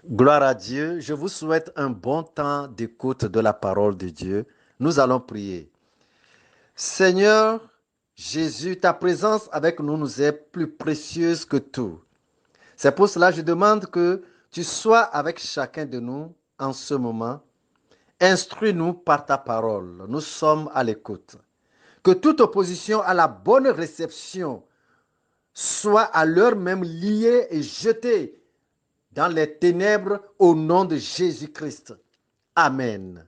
Gloire à Dieu. Je vous souhaite un bon temps d'écoute de la parole de Dieu. Nous allons prier. Seigneur Jésus, ta présence avec nous nous est plus précieuse que tout. C'est pour cela que je demande que tu sois avec chacun de nous en ce moment. Instruis-nous par ta parole. Nous sommes à l'écoute. Que toute opposition à la bonne réception soit à l'heure même liée et jetée dans les ténèbres au nom de Jésus-Christ. Amen.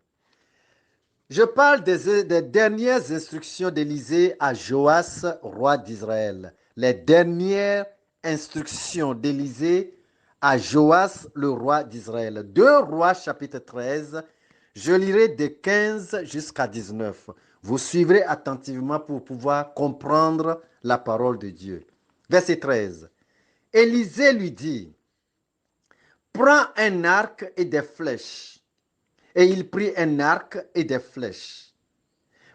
Je parle des dernières instructions d'Élisée à Joas, roi d'Israël. Les dernières instructions d'Élisée à Joas, le roi d'Israël. 2 Rois chapitre 13, je lirai de 15 jusqu'à 19. Vous suivrez attentivement pour pouvoir comprendre la parole de Dieu. Verset 13. Élisée lui dit, prends un arc et des flèches. Et il prit un arc et des flèches.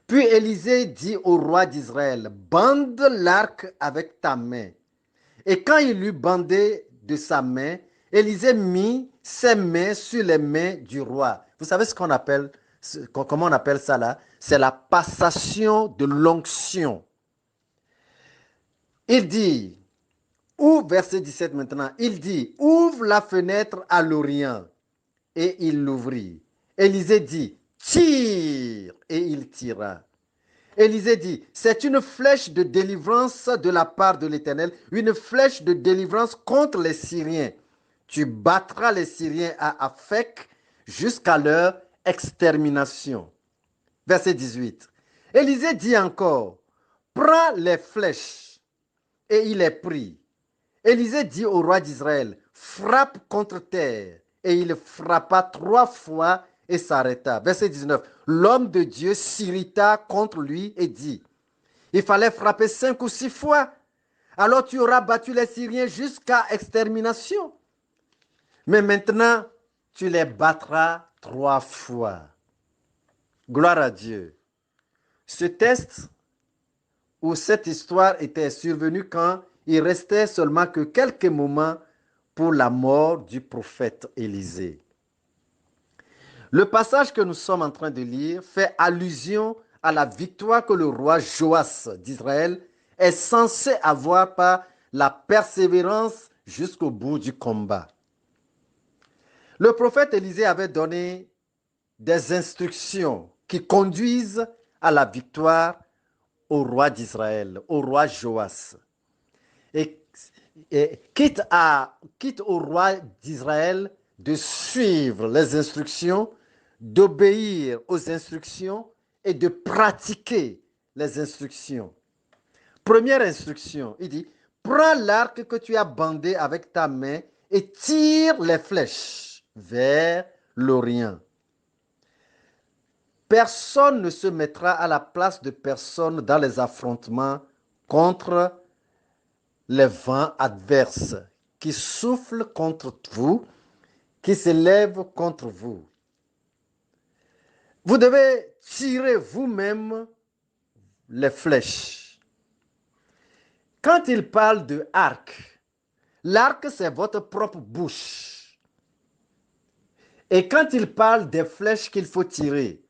Puis Élisée dit au roi d'Israël, bande l'arc avec ta main. Et quand il eut bandé de sa main, Élisée mit ses mains sur les mains du roi. Vous savez ce qu'on appelle, comment on appelle ça là? C'est la passation de l'onction. Il dit, verset 17 maintenant, il dit, ouvre la fenêtre à l'Orient. Et il l'ouvrit. Élisée dit, tire, et il tira. Élisée dit, c'est une flèche de délivrance de la part de l'Éternel, une flèche de délivrance contre les Syriens. Tu battras les Syriens à Aphek jusqu'à leur extermination. Verset 18. Élisée dit encore, prends les flèches, et il les prit. Élisée dit au roi d'Israël, frappe contre terre. Et il frappa 3 fois et s'arrêta. Verset 19. L'homme de Dieu s'irrita contre lui et dit, il fallait frapper 5 ou 6 fois. Alors tu auras battu les Syriens jusqu'à extermination. Mais maintenant, tu les battras 3 fois. Gloire à Dieu. Ce test où cette histoire était survenue quand il restait seulement que quelques moments pour la mort du prophète Élisée. Le passage que nous sommes en train de lire fait allusion à la victoire que le roi Joas d'Israël est censé avoir par la persévérance jusqu'au bout du combat. Le prophète Élisée avait donné des instructions qui conduisent à la victoire au roi d'Israël, au roi Joas. Et, quitte au roi d'Israël de suivre les instructions, d'obéir aux instructions et de pratiquer les instructions. Première instruction, il dit, prends l'arc que tu as bandé avec ta main et tire les flèches vers l'Orient. Personne ne se mettra à la place de personne dans les affrontements contre les vents adverses qui soufflent contre vous, qui se lèvent contre vous. Vous devez tirer vous-même les flèches. Quand il parle de arc, l'arc c'est votre propre bouche. Et quand il parle des flèches qu'il faut tirer,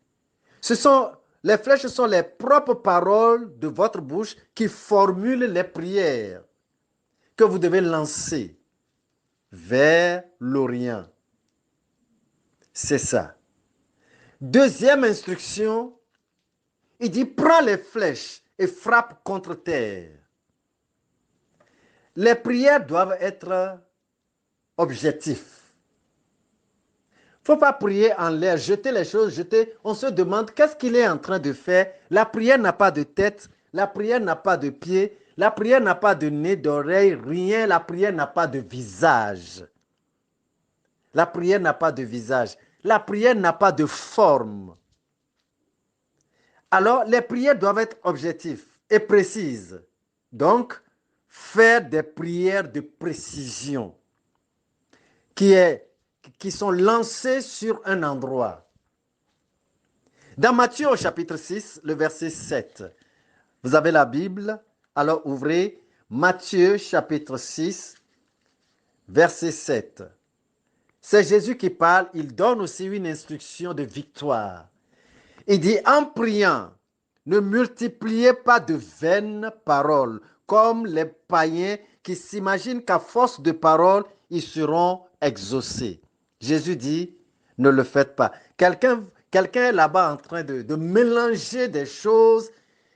les flèches sont les propres paroles de votre bouche qui formulent les prières que vous devez lancer vers l'Orient. C'est ça. Deuxième instruction, il dit prends les flèches et frappe contre terre. Les prières doivent être objectives. Il ne faut pas prier en l'air, jeter les choses, jeter. On se demande qu'est-ce qu'il est en train de faire. La prière n'a pas de tête, la prière n'a pas de pied, la prière n'a pas de nez, d'oreille, rien. La prière n'a pas de visage. La prière n'a pas de visage. La prière n'a pas de forme. Alors, les prières doivent être objectives et précises. Donc, faire des prières de précision qui sont lancées sur un endroit. Dans Matthieu au chapitre 6, le verset 7, vous avez la Bible, alors ouvrez Matthieu chapitre 6, verset 7. C'est Jésus qui parle, il donne aussi une instruction de victoire. Il dit, en priant, ne multipliez pas de vaines paroles, comme les païens qui s'imaginent qu'à force de paroles, ils seront exaucés. Jésus dit, ne le faites pas. Quelqu'un est là-bas en train de mélanger des choses,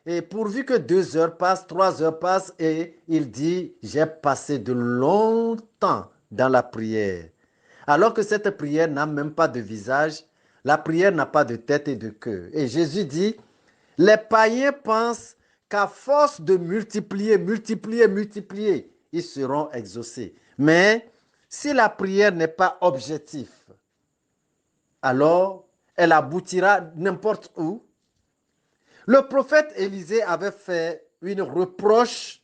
et pourvu que 2 heures passent, 3 heures passent, et il dit, j'ai passé de longtemps dans la prière. Alors que cette prière n'a même pas de visage, la prière n'a pas de tête et de queue. Et Jésus dit, les païens pensent qu'à force de multiplier, multiplier, multiplier, ils seront exaucés. Mais si la prière n'est pas objective, alors elle aboutira n'importe où. Le prophète Élisée avait fait une reproche,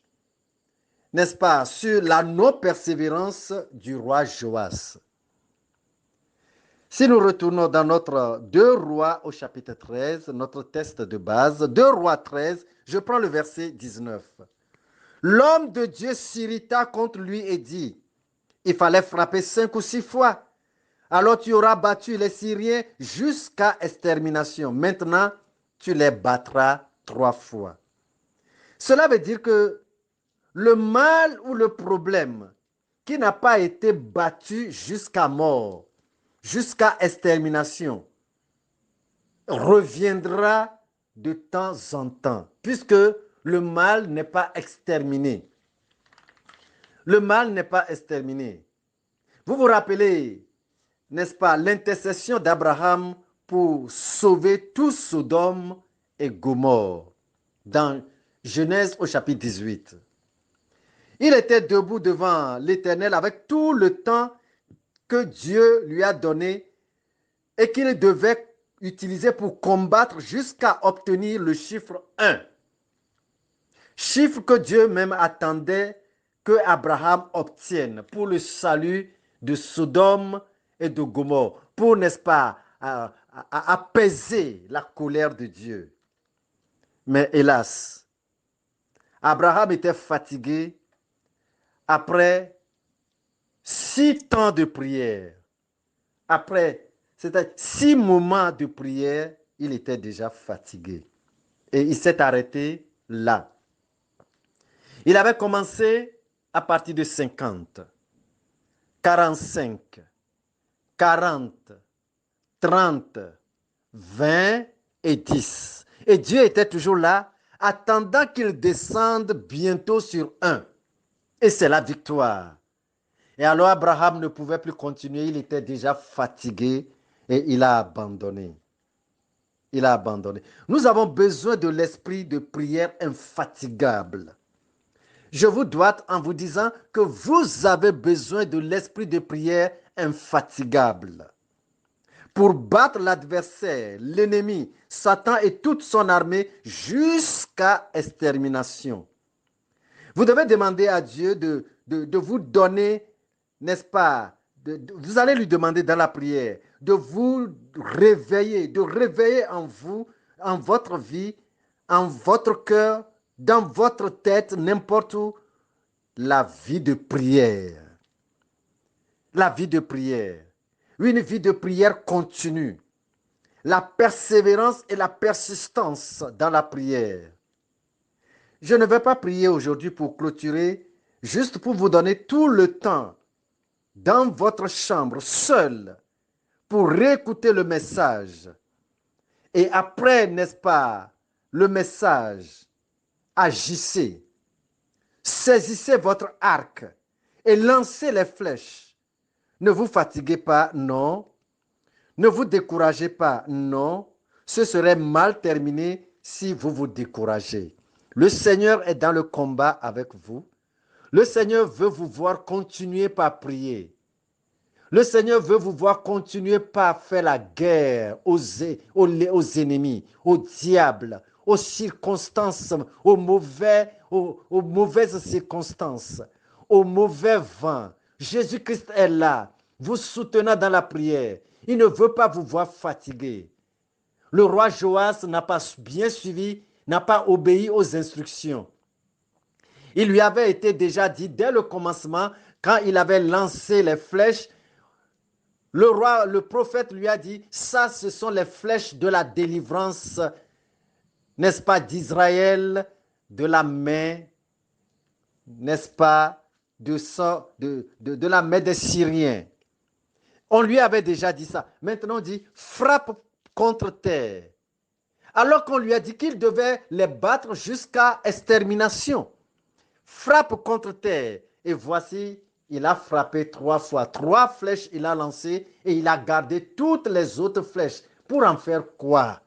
n'est-ce pas, sur la non-persévérance du roi Joas. Si nous retournons dans notre 2 Rois au chapitre 13, notre texte de base, 2 Rois 13, je prends le verset 19. L'homme de Dieu s'irrita contre lui et dit, il fallait frapper 5 ou 6 fois. Alors tu auras battu les Syriens jusqu'à extermination. Maintenant, tu les battras 3 fois. Cela veut dire que le mal ou le problème qui n'a pas été battu jusqu'à mort, jusqu'à extermination, reviendra de temps en temps, puisque le mal n'est pas exterminé. Le mal n'est pas exterminé. Vous vous rappelez, n'est-ce pas, l'intercession d'Abraham pour sauver tout Sodome et Gomorrhe dans Genèse au chapitre 18. Il était debout devant l'Éternel avec tout le temps que Dieu lui a donné et qu'il devait utiliser pour combattre jusqu'à obtenir le chiffre 1. Chiffre que Dieu même attendait que Abraham obtienne pour le salut de Sodome et de Gomorrhe, pour, n'est-ce pas, apaiser la colère de Dieu. Mais hélas, Abraham était fatigué après 6 temps de prière. Après 6 moments de prière, il était déjà fatigué. Et il s'est arrêté là. Il avait commencé à partir de 50, 45, 40, 30, 20 et 10. Et Dieu était toujours là, attendant qu'il descende bientôt sur 1. Et c'est la victoire. Et alors Abraham ne pouvait plus continuer, il était déjà fatigué et il a abandonné. Il a abandonné. Nous avons besoin de l'esprit de prière infatigable. Je vous dois en vous disant que vous avez besoin de l'esprit de prière infatigable pour battre l'adversaire, l'ennemi, Satan et toute son armée jusqu'à extermination. Vous devez demander à Dieu de vous donner, n'est-ce pas, vous allez lui demander dans la prière de vous réveiller, de réveiller en vous, en votre vie, en votre cœur, dans votre tête, n'importe où, la vie de prière. La vie de prière. Une vie de prière continue. La persévérance et la persistance dans la prière. Je ne vais pas prier aujourd'hui pour clôturer, juste pour vous donner tout le temps dans votre chambre, seul, pour réécouter le message. Et après, n'est-ce pas, le message, agissez. Saisissez votre arc et lancez les flèches. Ne vous fatiguez pas, non. Ne vous découragez pas, non. Ce serait mal terminé si vous vous découragez. Le Seigneur est dans le combat avec vous. Le Seigneur veut vous voir continuer par prier. Le Seigneur veut vous voir continuer par faire la guerre aux ennemis, au diable, aux circonstances, aux mauvaises circonstances, aux mauvais vents. Jésus-Christ est là, vous soutenant dans la prière. Il ne veut pas vous voir fatigué. Le roi Joas n'a pas bien suivi, n'a pas obéi aux instructions. Il lui avait été déjà dit dès le commencement, quand il avait lancé les flèches, le prophète lui a dit, ça, ce sont les flèches de la délivrance, n'est-ce pas, d'Israël, de la main, n'est-ce pas, de la main des Syriens. On lui avait déjà dit ça. Maintenant, on dit, frappe contre terre. Alors qu'on lui a dit qu'il devait les battre jusqu'à extermination. Frappe contre terre. Et voici, il a frappé 3 fois. 3 flèches il a lancées et il a gardé toutes les autres flèches. Pour en faire quoi?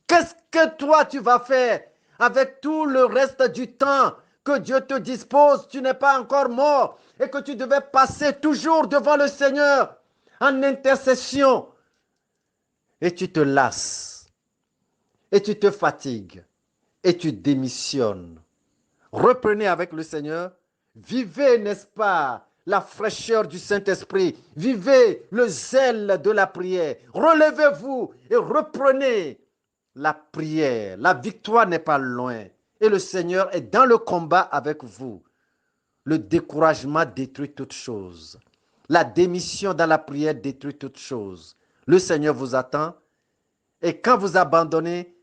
Qu'est-ce que toi tu vas faire avec tout le reste du temps que Dieu te dispose? Tu n'es pas encore mort et que tu devais passer toujours devant le Seigneur en intercession. Et tu te lasses, et tu te fatigues, et tu démissionnes. Reprenez avec le Seigneur. Vivez, n'est-ce pas, la fraîcheur du Saint-Esprit. Vivez le zèle de la prière. Relevez-vous et reprenez la prière. La victoire n'est pas loin. Et le Seigneur est dans le combat avec vous. Le découragement détruit toute chose. La démission dans la prière détruit toute chose. Le Seigneur vous attend. Et quand vous abandonnez,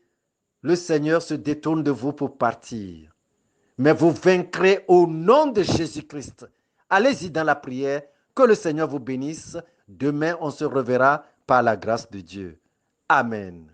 le Seigneur se détourne de vous pour partir. Mais vous vaincrez au nom de Jésus-Christ. Allez-y dans la prière. Que le Seigneur vous bénisse. Demain, on se reverra par la grâce de Dieu. Amen.